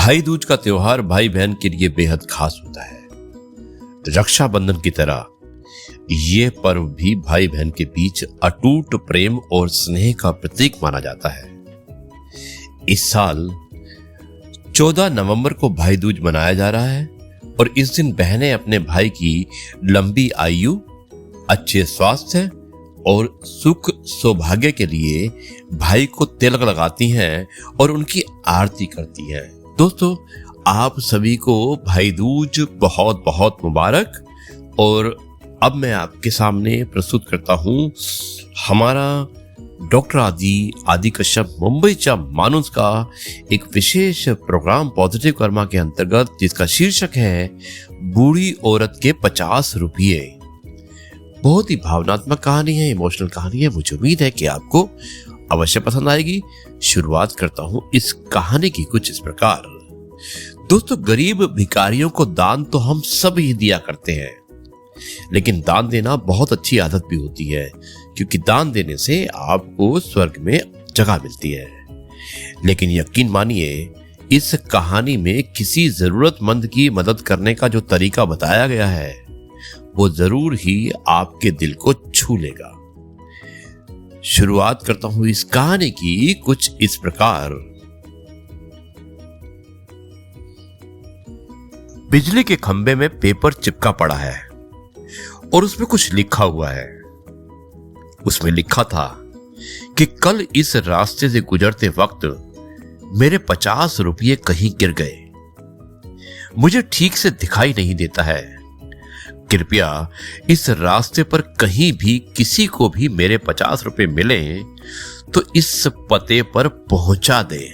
भाई दूज का त्योहार भाई बहन के लिए बेहद खास होता है। रक्षाबंधन की तरह ये पर्व भी भाई बहन के बीच अटूट प्रेम और स्नेह का प्रतीक माना जाता है। इस साल 14 नवंबर को भाई दूज मनाया जा रहा है और इस दिन बहनें अपने भाई की लंबी आयु, अच्छे स्वास्थ्य और सुख सौभाग्य के लिए भाई को तिलक लगाती हैं और उनकी आरती करती हैं। दोस्तों, आप सभी को भाई दूज बहुत बहुत मुबारक। और अब मैं आपके सामने प्रस्तुत करता हूँ हमारा डॉक्टर आदि कश्यप मुंबईच्या माणूस का एक विशेष प्रोग्राम पॉजिटिव कर्मा के अंतर्गत, जिसका शीर्षक है बूढ़ी औरत के 50 रुपये। बहुत ही भावनात्मक कहानी है, इमोशनल कहानी है। मुझे उम्मीद है कि आपको अवश्य पसंद आएगी। शुरुआत करता हूं इस कहानी की कुछ इस प्रकार। दोस्तों, गरीब भिखारियों को दान तो हम सब ही दिया करते हैं, लेकिन दान देना बहुत अच्छी आदत भी होती है, क्योंकि दान देने से आपको स्वर्ग में जगह मिलती है। लेकिन यकीन मानिए, इस कहानी में किसी जरूरतमंद की मदद करने का जो तरीका बताया गया है वो जरूर ही आपके दिल को छू लेगा। शुरुआत करता हूं इस कहानी की कुछ इस प्रकार। बिजली के खंभे में पेपर चिपका पड़ा है और उसमें कुछ लिखा हुआ है। उसमें लिखा था कि कल इस रास्ते से गुजरते वक्त मेरे 50 रुपये कहीं गिर गए। मुझे ठीक से दिखाई नहीं देता है। कृपया इस रास्ते पर कहीं भी किसी को भी मेरे 50 रुपये मिले तो इस पते पर पहुंचा दे।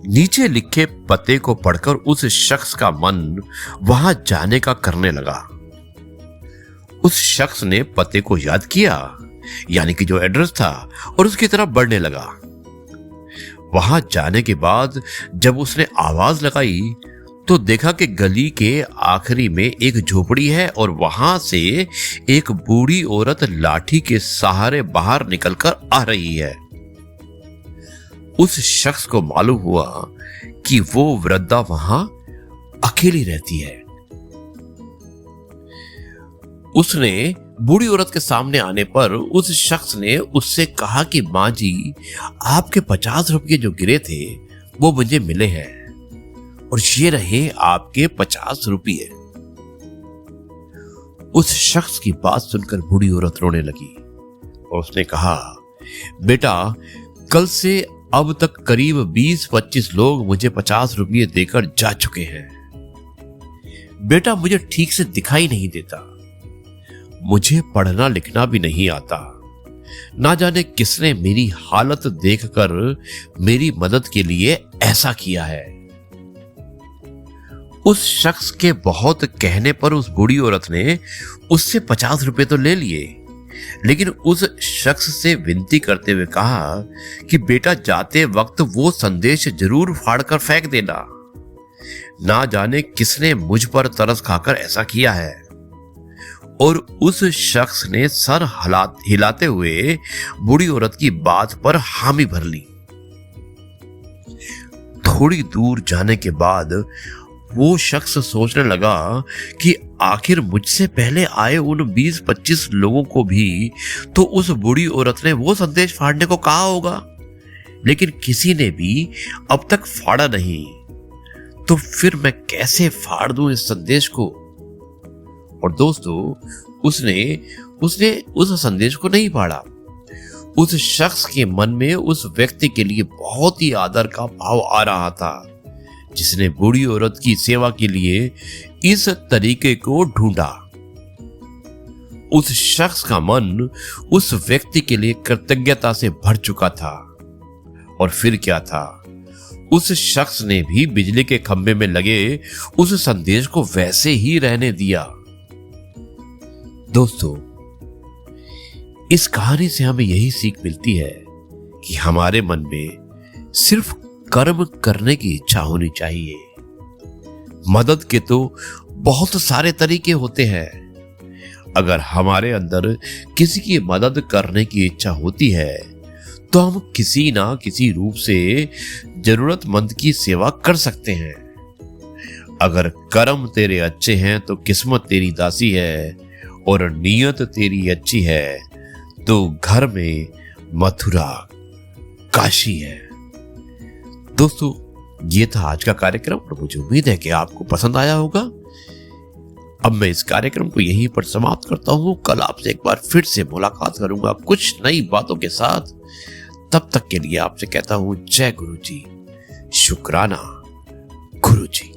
नीचे लिखे पते को पढ़कर उस शख्स का मन वहां जाने का करने लगा। उस शख्स ने पते को याद किया, यानी कि जो एड्रेस था, और उसकी तरफ बढ़ने लगा। वहां जाने के बाद जब उसने आवाज लगाई तो देखा कि गली के आखिरी में एक झोपड़ी है और वहां से एक बूढ़ी औरत लाठी के सहारे बाहर निकलकर आ रही है। उस शख्स को मालूम हुआ कि वो वृद्धा वहां अकेली रहती है। उसने बूढ़ी औरत के सामने आने पर उस शख्स ने उससे कहा कि मां जी, आपके 50 रुपये जो गिरे थे वो मुझे मिले हैं और ये रहे आपके 50 रुपये। उस शख्स की बात सुनकर बूढ़ी औरत रोने लगी और उसने कहा, बेटा, कल से अब तक करीब 20-25 लोग मुझे 50 रुपये देकर जा चुके हैं। बेटा, मुझे ठीक से दिखाई नहीं देता, मुझे पढ़ना लिखना भी नहीं आता। ना जाने किसने मेरी हालत देखकर मेरी मदद के लिए ऐसा किया है। उस शख्स के बहुत कहने पर उस बूढ़ी औरत ने उससे 50 रुपए तो ले लिए, लेकिन उस शख्स से विनती करते हुए कहा कि बेटा, जाते वक्त वो संदेश जरूर फाड़कर फेंक देना। ना जाने किसने मुझ पर तरस खाकर ऐसा किया है। और उस शख्स ने सर हिलाते हुए बूढ़ी औरत की बात पर हामी भर ली। थोड़ी दूर जाने के बाद वो शख्स सोचने लगा कि आखिर मुझसे पहले आए उन 20-25 लोगों को भी तो उस बूढ़ी औरत ने वो संदेश फाड़ने को कहा होगा, लेकिन किसी ने भी अब तक फाड़ा नहीं। तो फिर मैं कैसे फाड़ दूं इस संदेश को? और दोस्तों, उसने उस संदेश को नहीं फाड़ा। उस शख्स के मन में उस व्यक्ति के लिए बहुत ही आदर का भाव आ रहा था, जिसने बूढ़ी औरत की सेवा के लिए इस तरीके को ढूंढा। उस शख्स का मन उस व्यक्ति के लिए कृतज्ञता से भर चुका था। और फिर क्या था, उस शख्स ने भी बिजली के खंभे में लगे उस संदेश को वैसे ही रहने दिया। दोस्तों, इस कहानी से हमें यही सीख मिलती है कि हमारे मन में सिर्फ कर्म करने की इच्छा होनी चाहिए। मदद के तो बहुत सारे तरीके होते हैं। अगर हमारे अंदर किसी की मदद करने की इच्छा होती है तो हम किसी ना किसी रूप से जरूरतमंद की सेवा कर सकते हैं। अगर कर्म तेरे अच्छे हैं तो किस्मत तेरी दासी है, और नीयत तेरी अच्छी है तो घर में मथुरा काशी है। दोस्तों, ये था आज का कार्यक्रम और मुझे उम्मीद है कि आपको पसंद आया होगा। अब मैं इस कार्यक्रम को यहीं पर समाप्त करता हूं। कल आपसे एक बार फिर से मुलाकात करूंगा कुछ नई बातों के साथ। तब तक के लिए आपसे कहता हूं जय गुरु जी, शुक्राना गुरु जी।